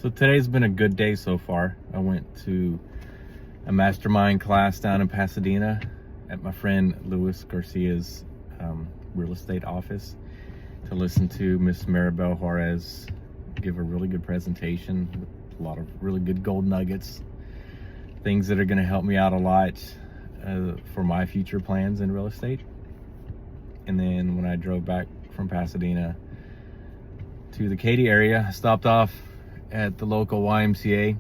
So today's been a good day so far. I went to a mastermind class down in Pasadena at my friend Luis Garcia's real estate office to listen to Miss Maribel Juarez give a really good presentation with a lot of really good gold nuggets, things that are going to help me out a lot for my future plans in real estate. And then when I drove back from Pasadena to the Katy area, I stopped off at the local YMCA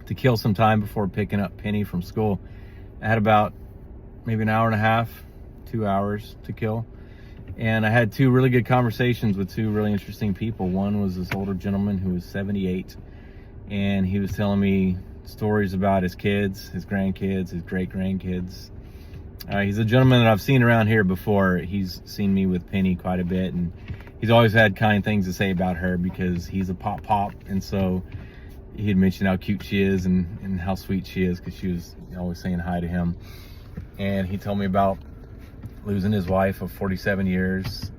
to kill some time before picking up Penny from school. I had about maybe an hour and a half, 2 hours to kill. And I had two really good conversations with two really interesting people. One was this older gentleman who was 78, and he was telling me stories about his kids, his grandkids, his great-grandkids. He's a gentleman that I've seen around here before. He's seen me with Penny quite a bit, and he's always had kind things to say about her because he's a pop, and so he had mentioned how cute she is and how sweet she is because she was always saying hi to him. And he told me about losing his wife of 47 years.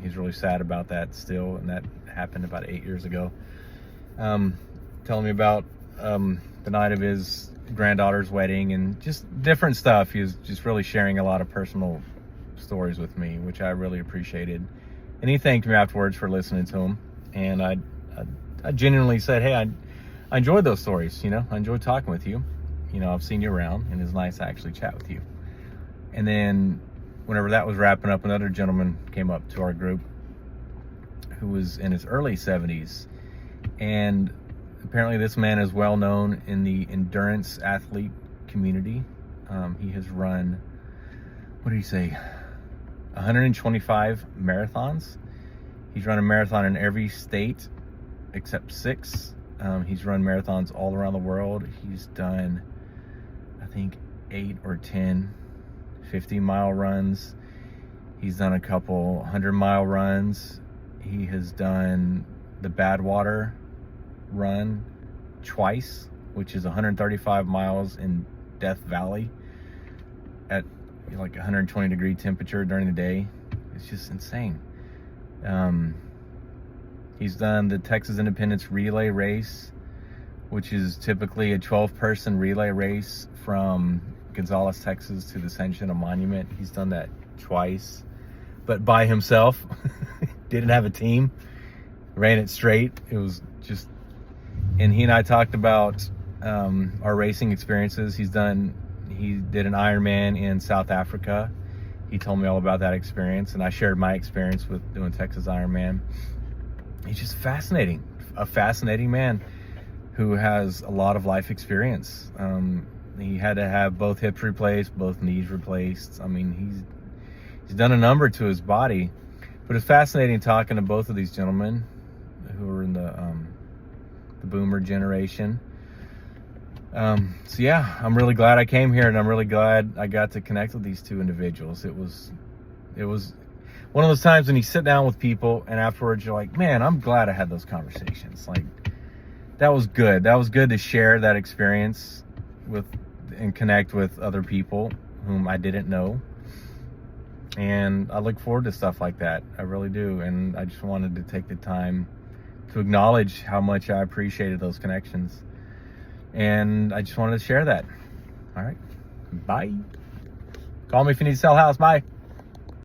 He's really sad about that still, and that happened about 8 years ago. Telling me about the night of his granddaughter's wedding and just different stuff. He was just really sharing a lot of personal stories with me, which I really appreciated. And he thanked me afterwards for listening to him. And I genuinely said, hey, I enjoyed those stories. I enjoyed talking with you. I've seen you around, and it's nice to actually chat with you. And then whenever that was wrapping up, another gentleman came up to our group who was in his early 70s. And apparently this man is well known in the endurance athlete community. He has run, 125 marathons. He's run a marathon in every state except 6. He's run marathons all around the world. He's done, I think, 8 or 10 50-mile runs. He's done a couple 100-mile runs. He has done the Badwater run twice, which is 135 miles in Death Valley at like 120-degree temperature during the day. It's just insane. He's done the Texas Independence Relay Race, which is typically a 12-person relay race from Gonzales, Texas to the Ascension Monument. He's done that twice, but by himself. Didn't have a team. Ran it straight. It was just... And he and I talked about our racing experiences. He did an Ironman in South Africa. He told me all about that experience, and I shared my experience with doing Texas Ironman. He's just fascinating. A fascinating man who has a lot of life experience. He had to have both hips replaced, both knees replaced. I mean, he's done a number to his body. But it's fascinating talking to both of these gentlemen who are in the boomer generation. So yeah, I'm really glad I came here, and I'm really glad I got to connect with these two individuals. It was one of those times when you sit down with people and afterwards you're like, man, I'm glad I had those conversations. Like, that was good. That was good to share that experience with and connect with other people whom I didn't know. And I look forward to stuff like that. I really do. And I just wanted to take the time to acknowledge how much I appreciated those connections. And I just wanted to share that. All right. Bye. Call me if you need to sell a house. Bye.